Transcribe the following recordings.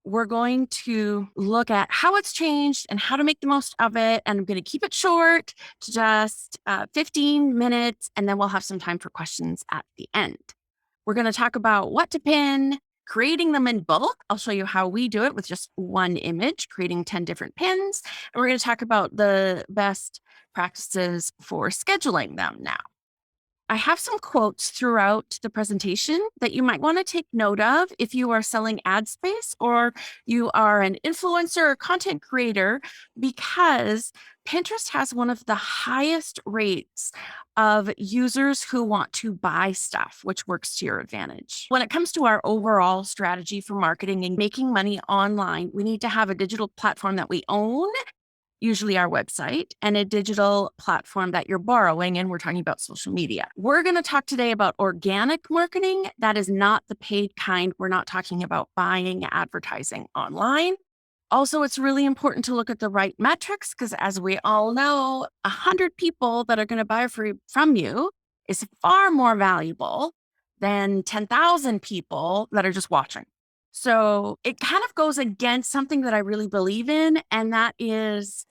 we're going to look at how it's changed and how to make the most of it. And I'm going to keep it short to just 15 minutes, and then we'll have some time for questions at the end. We're going to talk about what to pin, creating them in bulk. I'll show you how we do it with just one image, creating 10 different pins. And we're going to talk about the best practices for scheduling them now. I have some quotes throughout the presentation that you might want to take note of if you are selling ad space or you are an influencer or content creator, because Pinterest has one of the highest rates of users who want to buy stuff, which works to your advantage. When it comes to our overall strategy for marketing and making money online, we need to have a digital platform that we own, usually our website, and a digital platform that you're borrowing, and we're talking about social media. We're going to talk today about organic marketing. That is not the paid kind. We're not talking about buying advertising online. Also, it's really important to look at the right metrics, because as we all know, 100 people that are going to buy from you is far more valuable than 10,000 people that are just watching. So it kind of goes against something that I really believe in, and that is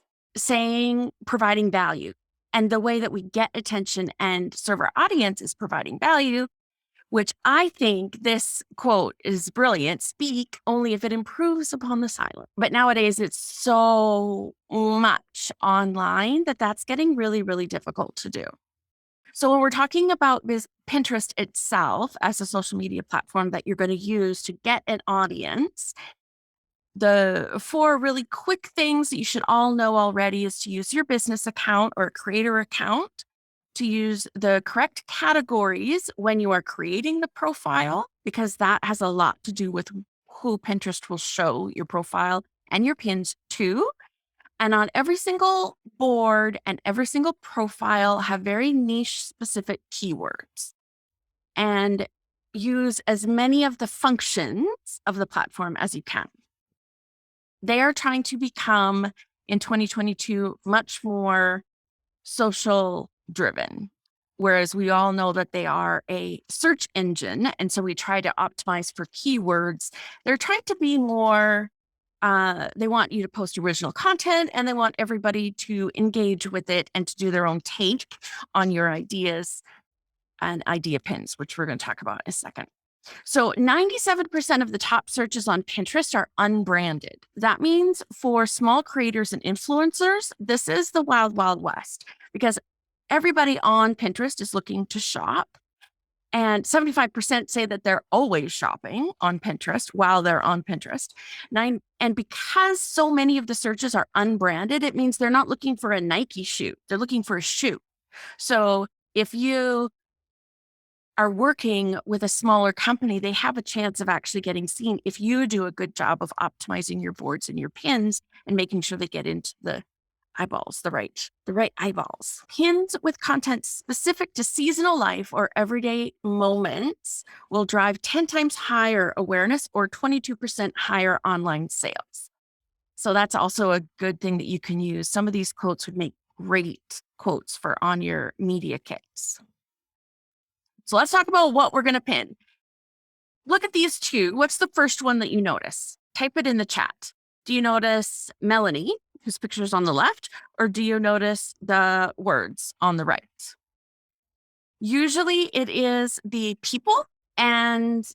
providing value. And the way that we get attention and serve our audience is providing value, which I think this quote is brilliant. Speak only if it improves upon the silent. But nowadays it's so much online that that's getting really, really difficult to do. So when we're talking about this Pinterest itself as a social media platform that you're going to use to get an audience, the 4 really quick things that you should all know already is to use your business account or creator account, to use the correct categories when you are creating the profile, because that has a lot to do with who Pinterest will show your profile and your pins to. And on every single board and every single profile, have very niche specific keywords, and use as many of the functions of the platform as you can. They are trying to become, in 2022, much more social driven, whereas we all know that they are a search engine. And so we try to optimize for keywords. They're trying to be more, they want you to post original content, and they want everybody to engage with it and to do their own take on your ideas and idea pins, which we're going to talk about in a second. So 97% of the top searches on Pinterest are unbranded. That means for small creators and influencers, this is the wild, wild west, because everybody on Pinterest is looking to shop. And 75% say that they're always shopping on Pinterest while they're on Pinterest. And because so many of the searches are unbranded, it means they're not looking for a Nike shoe. They're looking for a shoe. So if you are working with a smaller company, they have a chance of actually getting seen if you do a good job of optimizing your boards and your pins and making sure they get into the eyeballs, the right eyeballs. Pins with content specific to seasonal life or everyday moments will drive 10 times higher awareness or 22% higher online sales. So that's also a good thing that you can use. Some of these quotes would make great quotes for on your media kits. So let's talk about what we're going to pin. Look at these 2. What's the first one that you notice? Type it in the chat. Do you notice Melanie, whose picture is on the left, or do you notice the words on the right? Usually it is the people, and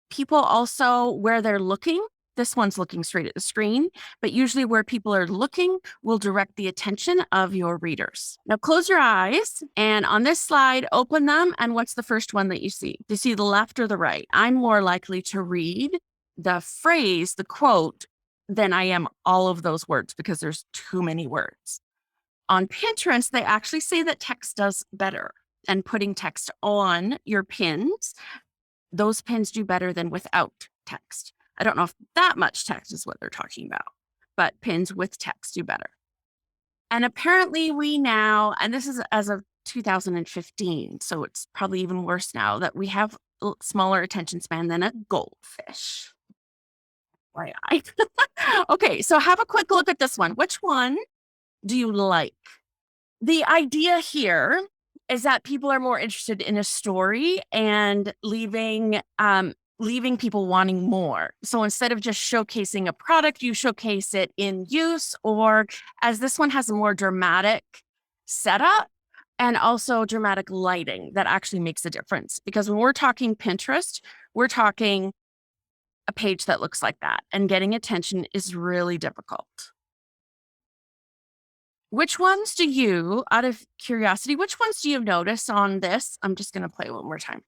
people also where they're looking. This one's looking straight at the screen, but usually where people are looking will direct the attention of your readers. Now close your eyes, and on this slide, open them, and what's the first one that you see? Do you see the left or the right? I'm more likely to read the phrase, the quote, than I am all of those words, because there's too many words. On Pinterest, they actually say that text does better, and putting text on your pins, those pins do better than without text. I don't know if that much text is what they're talking about, but pins with text do better. And apparently we now, and this is as of 2015, so it's probably even worse now, that we have a smaller attention span than a goldfish. Why? Okay, so have a quick look at this one. Which one do you like? The idea here is that people are more interested in a story and leaving leaving people wanting more. So instead of just showcasing a product, you showcase it in use, or as this one has a more dramatic setup and also dramatic lighting that actually makes a difference. Because when we're talking Pinterest, we're talking a page that looks like that, and getting attention is really difficult. Which ones do you, out of curiosity, which ones do you notice on this? I'm just going to play one more time.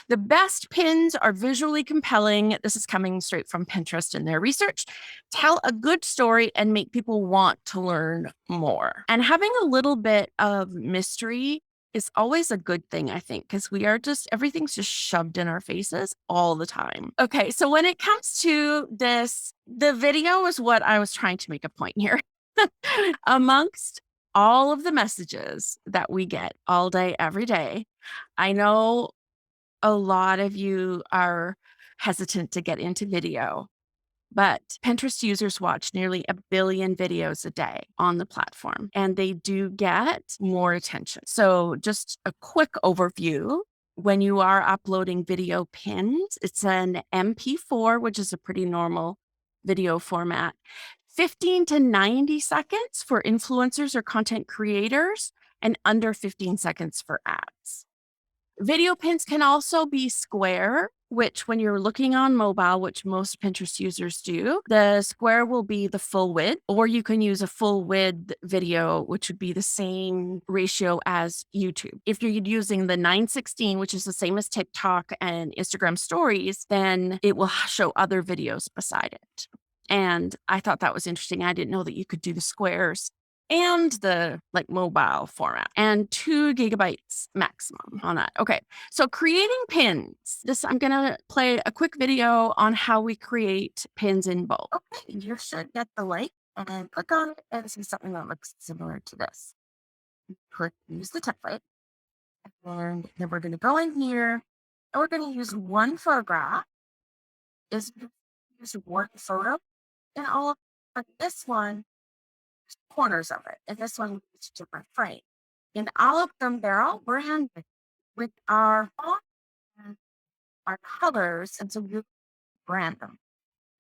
The best pins are visually compelling. This is coming straight from Pinterest in their research. Tell a good story and make people want to learn more. And having a little bit of mystery is always a good thing, I think, because everything's just shoved in our faces all the time. Okay, so when it comes to this, the video is what I was trying to make a point here. Amongst all of the messages that we get all day, every day, I know a lot of you are hesitant to get into video, but Pinterest users watch nearly 1 billion videos a day on the platform, and they do get more attention. So, just a quick overview. When you are uploading video pins, it's an MP4, which is a pretty normal video format. 15 to 90 seconds for influencers or content creators, and under 15 seconds for ads. Video pins can also be square, which when you're looking on mobile, which most Pinterest users do, the square will be the full width, or you can use a full width video, which would be the same ratio as YouTube. If you're using the 916, which is the same as TikTok and Instagram stories, then it will show other videos beside it. And I thought that was interesting. I didn't know that you could do the squares and the mobile format, and 2 gigabytes maximum on that. Okay. So creating pins. I'm going to play a quick video on how we create pins in both. Okay. You should get the link and then click on it and see something that looks similar to this. Use the template. And then we're going to go in here and we're going to use one photograph. Use one photo and all of this one, corners of it, and this one is a different frame. And all of them, they're all branded with our font and our colors, and so you brand them.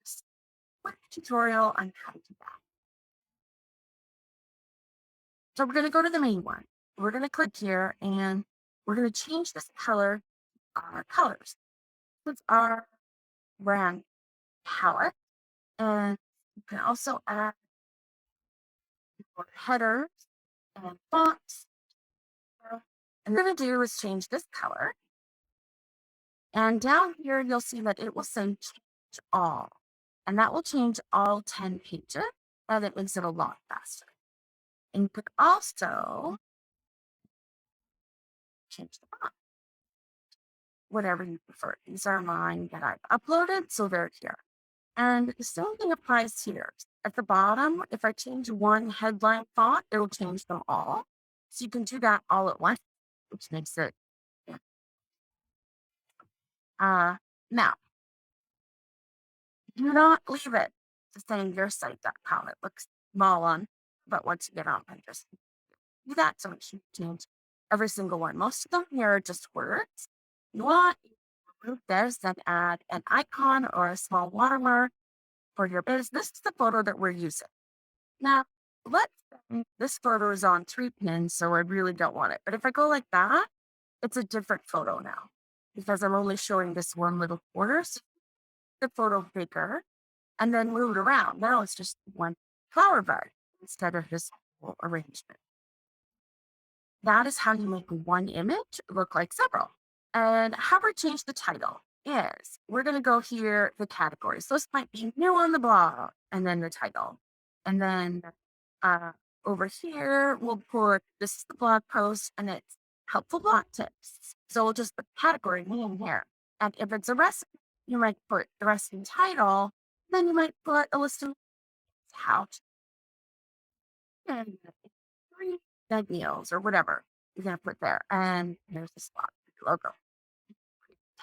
Just a quick tutorial on how to do that. So we're going to go to the main one. We're going to click here, and we're going to change this color, our colors. This is our brand palette, and you can also add your headers and fonts. And what we're going to do is change this color. And down here, you'll see that it will say change all. And that will change all 10 pages. And that makes it a lot faster. And you could also change the font, whatever you prefer. These are mine that I've uploaded, so they're here. And the same thing applies here. At the bottom, if I change one headline font, it will change them all. So you can do that all at once, which makes it. Now, do not leave it to saying yoursite.com. It looks small on, but once you get on Pinterest, do that so it should change every single one. Most of them here are just words. You want to remove this, then add an icon or a small watermark for your business. This is the photo that we're using. Now, let's say this photo is on 3 pins, so I really don't want it. But if I go like that, it's a different photo now because I'm only showing this one little corner. So the photo bigger and then move it around. Now it's just one flower bud instead of this whole arrangement. That is how you make one image look like several. And how we change the title is we're going to go here, the categories. So this might be new on the blog and then the title. And then over here, we'll put this is the blog post and it's helpful blog tips. So we'll just put category name here. And if it's a recipe, you might put the recipe title. Then you might put a list of how to and 3 bed meals or whatever you're going to put there. And there's the spot logo.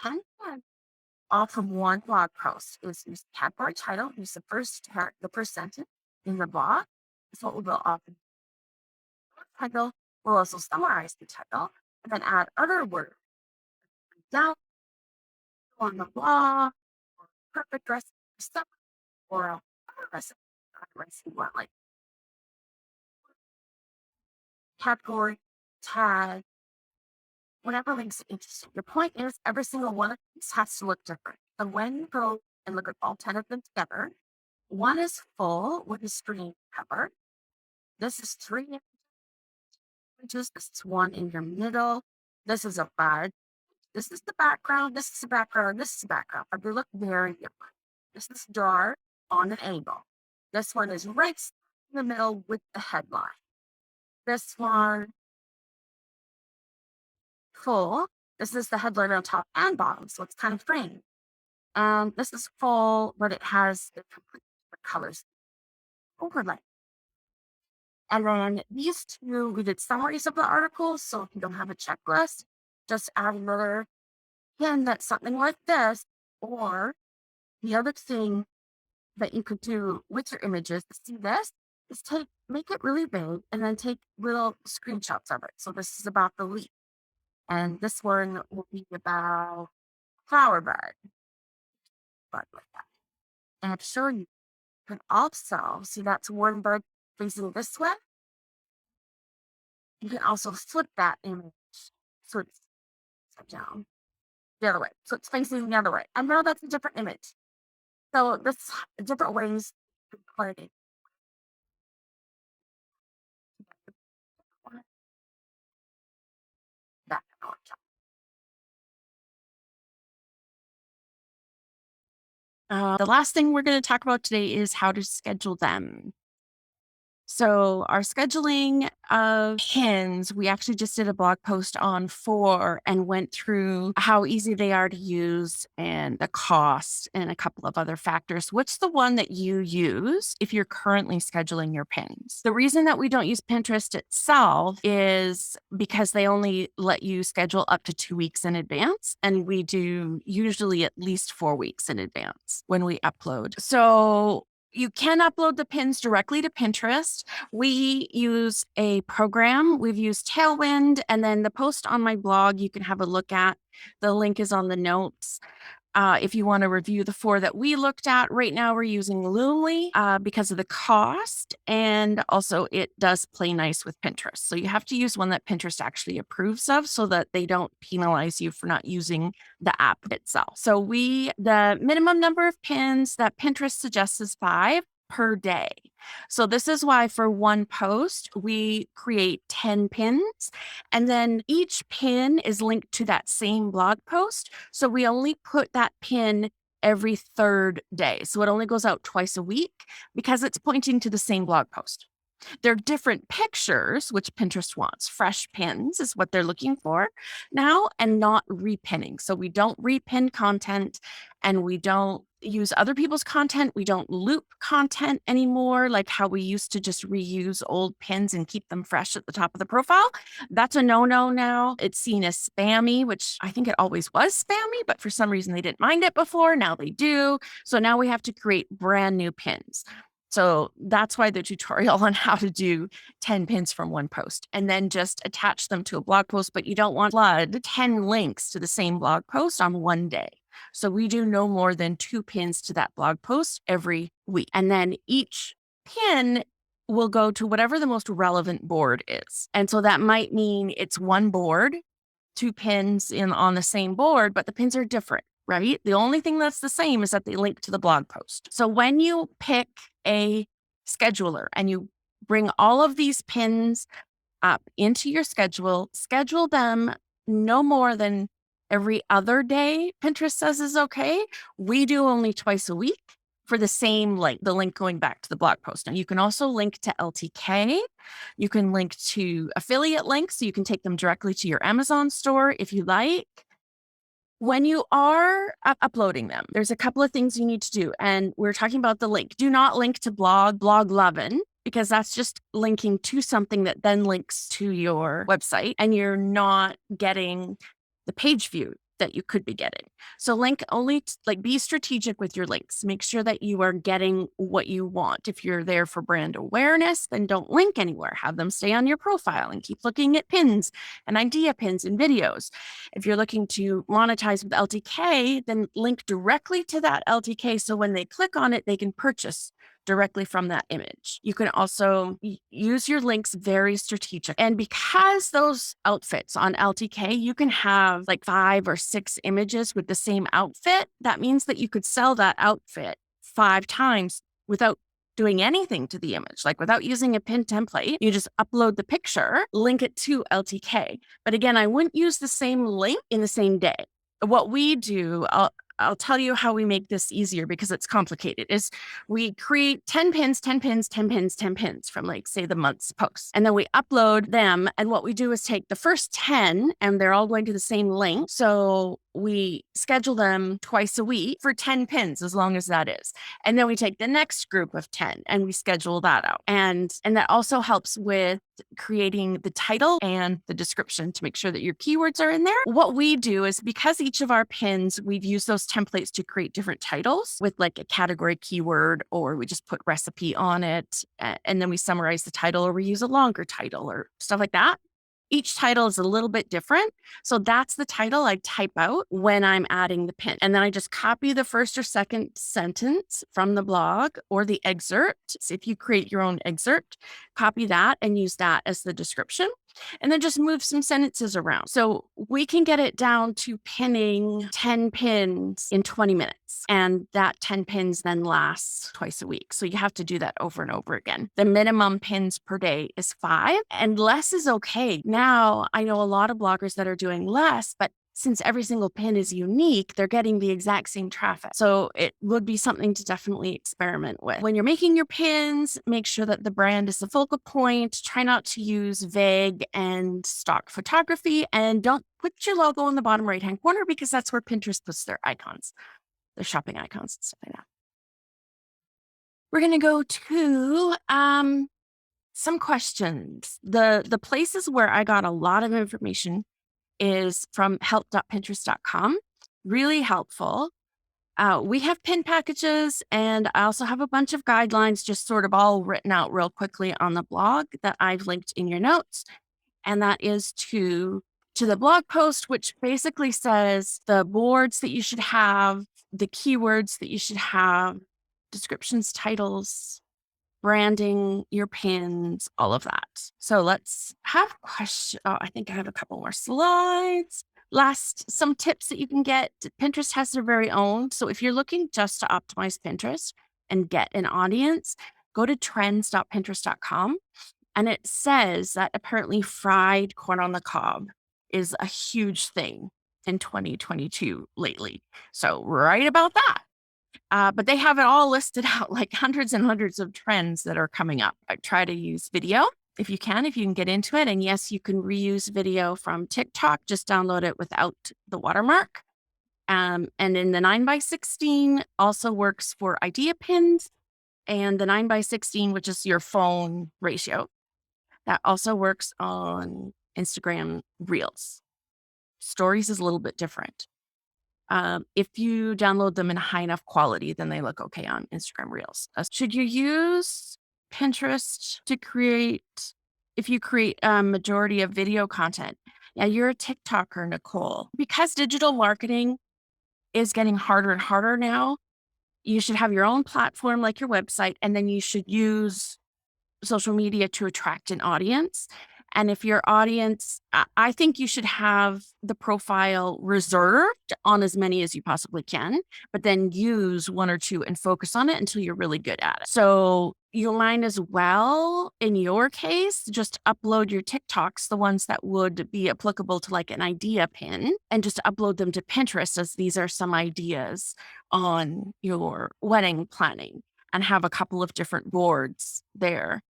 10 off from one blog post is use category title, use the first sentence in the blog. That's what we'll go off in the title. We'll also summarize the title and then add other words down on the blog, perfect recipe stuff, or a recipe, recipe what, like category, tag, whatever makes it interesting. The point is, every single one of these has to look different. And when you go and look at all 10 of them together, one is full with a screen cover. This is 3 images. This is one in your middle. This is a bud. This is the background. This is the background. This is the background. But they look very different. This is dark on an angle. This one is right in the middle with the headline. This one full. This is the headline on top and bottom, so it's kind of framed. This is full, but it has the complete different colors overlay. And then these two, we did summaries of the articles. So if you don't have a checklist, just add another pin that's something like this. Or the other thing that you could do with your images to see this is make it really big and then take little screenshots of it. So this is about the leaf. And this one will be about flower bud like that. And I'm sure you can also see that's one bird facing this way. You can also flip that image so it's upside down the other way. So it's facing the other way. And now that's a different image. So there's different ways to play it. That the last thing we're going to talk about today is how to schedule them. So our scheduling of pins, we actually just did a blog post on 4 and went through how easy they are to use and the cost and a couple of other factors. What's the one that you use if you're currently scheduling your pins? The reason that we don't use Pinterest itself is because they only let you schedule up to 2 weeks in advance. And we do usually at least 4 weeks in advance when we upload. So you can upload the pins directly to Pinterest. We use a program. We've used Tailwind, and then the post on my blog you can have a look at. The link is on the notes. If you want to review the 4 that we looked at, right now we're using Loomly because of the cost, and also it does play nice with Pinterest. So you have to use one that Pinterest actually approves of so that they don't penalize you for not using the app itself. So the minimum number of pins that Pinterest suggests is 5 per day. So this is why for one post, we create 10 pins, and then each pin is linked to that same blog post. So we only put that pin every 3rd day. So it only goes out twice a week because it's pointing to the same blog post. They're different pictures, which Pinterest wants. Fresh pins is what they're looking for now, and not repinning. So we don't repin content, and we don't use other people's content. We don't loop content anymore, like how we used to just reuse old pins and keep them fresh at the top of the profile. That's a no-no now. It's seen as spammy, which I think it always was spammy, but for some reason they didn't mind it before. Now they do. So now we have to create brand new pins. So that's why the tutorial on how to do 10 pins from one post, and then just attach them to a blog post, but you don't want to flood 10 links to the same blog post on one day. So we do no more than 2 pins to that blog post every week. And then each pin will go to whatever the most relevant board is. And so that might mean it's one board, 2 pins on the same board, but the pins are different, right? The only thing that's the same is that they link to the blog post. So when you pick a scheduler and you bring all of these pins up into your schedule them no more than every other day Pinterest says is okay. We do only twice a week for the same link, the link going back to the blog post. Now you can also link to LTK. You can link to affiliate links, so you can take them directly to your Amazon store if you like. When you are uploading them, there's a couple of things you need to do. And we're talking about the link. Do not link to blog11, because that's just linking to something that then links to your website, and you're not getting the page view that you could be getting. So link only, like be strategic with your links. Make sure that you are getting what you want. If you're there for brand awareness, then don't link anywhere. Have them stay on your profile and keep looking at pins and idea pins and videos. If you're looking to monetize with LTK, then link directly to that LTK. So when they click on it, they can purchase directly from that image. You can also use your links very strategic. And because those outfits on LTK, you can have like 5 or 6 images with the same outfit. That means that you could sell that outfit 5 times without doing anything to the image, like without using a pin template. You just upload the picture, link it to LTK. But again, I wouldn't use the same link in the same day. What we do, I'll tell you how we make this easier because it's complicated, is we create 10 pins, 10 pins, 10 pins, 10 pins from like, say, the month's posts. And then we upload them. And what we do is take the first 10 and they're all going to the same link. So we schedule them twice a week for 10 pins, as long as that is. And then we take the next group of 10 and we schedule that out. And that also helps with creating the title and the description to make sure that your keywords are in there. What we do is, because each of our pins, we've used those templates to create different titles with like a category keyword, or we just put recipe on it. And then we summarize the title, or we use a longer title or stuff like that. Each title is a little bit different. So that's the title I type out when I'm adding the pin. And then I just copy the first or second sentence from the blog or the excerpt. So if you create your own excerpt, copy that and use that as the description. And then just move some sentences around. So we can get it down to pinning 10 pins in 20 minutes. And that 10 pins then lasts twice a week. So you have to do that over and over again. The minimum pins per day is 5, and less is okay. Now, I know a lot of bloggers that are doing less, but since every single pin is unique, they're getting the exact same traffic. So it would be something to definitely experiment with. When you're making your pins, make sure that the brand is the focal point. Try not to use vague and stock photography, and don't put your logo in the bottom right-hand corner, because that's where Pinterest puts their icons, their shopping icons and stuff like that. We're going to go to some questions. The places where I got a lot of information is from help.pinterest.com. Really helpful. We have pin packages, and I also have a bunch of guidelines just sort of all written out real quickly on the blog that I've linked in your notes. And that is to the blog post, which basically says the boards that you should have, the keywords that you should have, descriptions, titles, branding, your pins, all of that. So let's have a question. Oh, I think I have a couple more slides. Last, some tips that you can get. Pinterest has their very own. So if you're looking just to optimize Pinterest and get an audience, go to trends.pinterest.com. And it says that apparently fried corn on the cob is a huge thing in 2022 lately. So write about that. But they have it all listed out, like hundreds and hundreds of trends that are coming up. I try to use video if you can get into it. And yes, you can reuse video from TikTok. Just download it without the watermark. And then the 9x16 also works for idea pins, and the 9x16, which is your phone ratio, that also works on Instagram Reels. Stories is a little bit different. If you download them in high enough quality, then they look okay on Instagram Reels. Should you use Pinterest to create, if you create a majority of video content? Yeah, you're a TikToker, Nicole. Because digital marketing is getting harder and harder now, you should have your own platform like your website, and then you should use social media to attract an audience. And if your audience, I think you should have the profile reserved on as many as you possibly can, but then use 1 or 2 and focus on it until you're really good at it. So you might as well, in your case, just upload your TikToks, the ones that would be applicable to like an idea pin, and just upload them to Pinterest, as these are some ideas on your wedding planning, and have a couple of different boards there,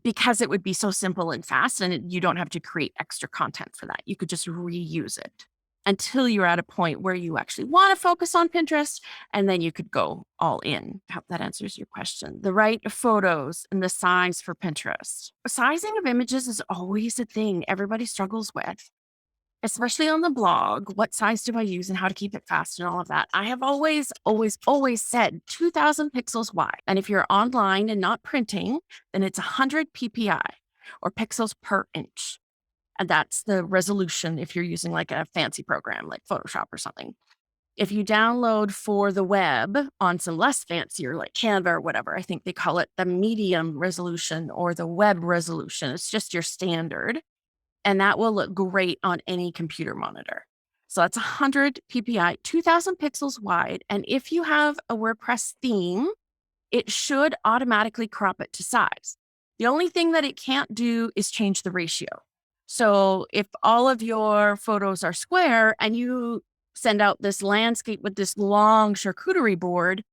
because it would be so simple and fast, and you don't have to create extra content for that. You could just reuse it until you're at a point where you actually want to focus on Pinterest, and then you could go all in. I hope that answers your question. The right photos and the size for Pinterest. Sizing of images is always a thing everybody struggles with. especially on the blog, what size do I use and how to keep it fast and all of that. I have always, always, always said 2000 pixels wide. And if you're online and not printing, then it's 100 PPI or pixels per inch. And that's the resolution if you're using like a fancy program like Photoshop or something. If you download for the web on some less fancier like Canva or whatever, I think they call it the medium resolution or the web resolution. It's just your standard. And that will look great on any computer monitor. So that's 100 PPI, 2000 pixels wide. And if you have a WordPress theme, it should automatically crop it to size. The only thing that it can't do is change the ratio. So if all of your photos are square and you send out this landscape with this long charcuterie board,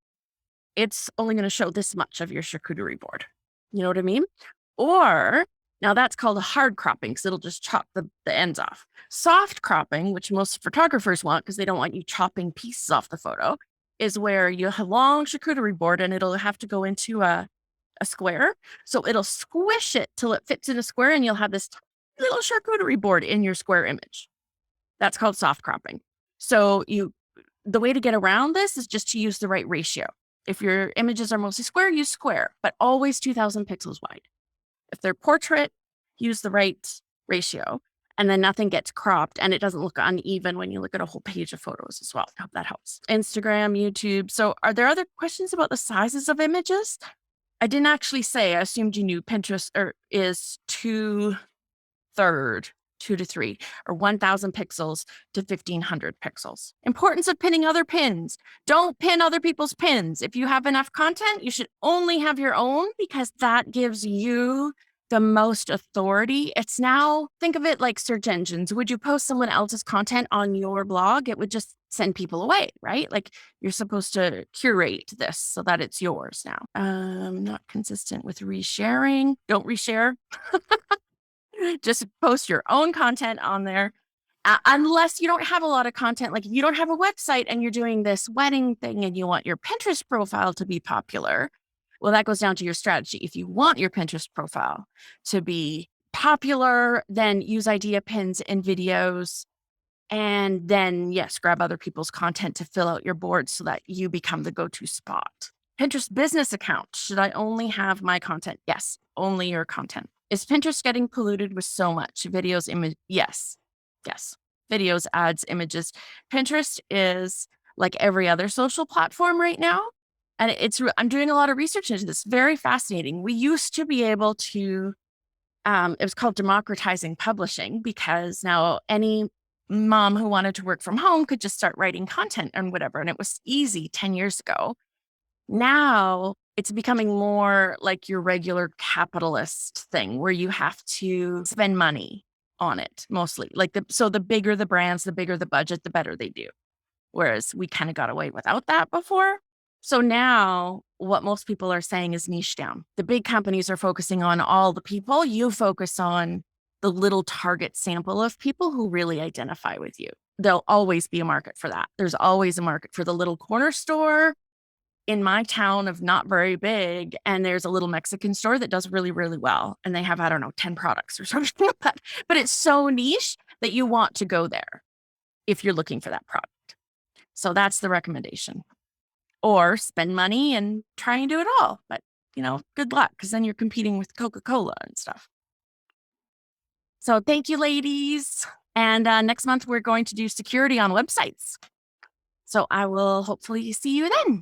it's only going to show this much of your charcuterie board. You know what I mean? Or now that's called a hard cropping because it'll just chop the ends off. Soft cropping, which most photographers want because they don't want you chopping pieces off the photo, is where you have a long charcuterie board and it'll have to go into a square. So it'll squish it till it fits in a square and you'll have this little charcuterie board in your square image. That's called soft cropping. So the way to get around this is just to use the right ratio. If your images are mostly square, use square, but always 2000 pixels wide. If they're portrait, use the right ratio, and then nothing gets cropped and it doesn't look uneven when you look at a whole page of photos as well. I hope that helps. Instagram, YouTube. So are there other questions about the sizes of images? I didn't actually say, I assumed you knew Pinterest is 2 to 3 or 1000 pixels to 1500 pixels. Importance of pinning other pins. Don't pin other people's pins. If you have enough content, you should only have your own because that gives you the most authority. It's now, think of it like search engines. Would you post someone else's content on your blog? It would just send people away, right? Like you're supposed to curate this so that it's yours now. Not consistent with resharing. Don't reshare. Just post your own content on there. Unless you don't have a lot of content, like if you don't have a website and you're doing this wedding thing and you want your Pinterest profile to be popular, well, that goes down to your strategy. If you want your Pinterest profile to be popular, then use idea pins and videos. And then, yes, grab other people's content to fill out your board so that you become the go-to spot. Pinterest business account. Should I only have my content? Yes, only your content. Is Pinterest getting polluted with so much videos, image? Yes. Yes. Videos, ads, images. Pinterest is like every other social platform right now. And I'm doing a lot of research into this. Very fascinating. We used to be able to, it was called democratizing publishing because now any mom who wanted to work from home could just start writing content and whatever. And it was easy 10 years ago. Now it's becoming more like your regular capitalist thing where you have to spend money on it mostly. So the bigger the brands, the bigger the budget, the better they do. Whereas we kind of got away without that before. So now what most people are saying is niche down. The big companies are focusing on all the people. You focus on the little target sample of people who really identify with you. There'll always be a market for that. There's always a market for the little corner store in my town of not very big, and there's a little Mexican store that does really, really well. And they have, 10 products or something like that. But it's so niche that you want to go there if you're looking for that product. So that's the recommendation. Or spend money and try and do it all. But, good luck because then you're competing with Coca-Cola and stuff. So thank you, ladies. And next month, we're going to do security on websites. So I will hopefully see you then.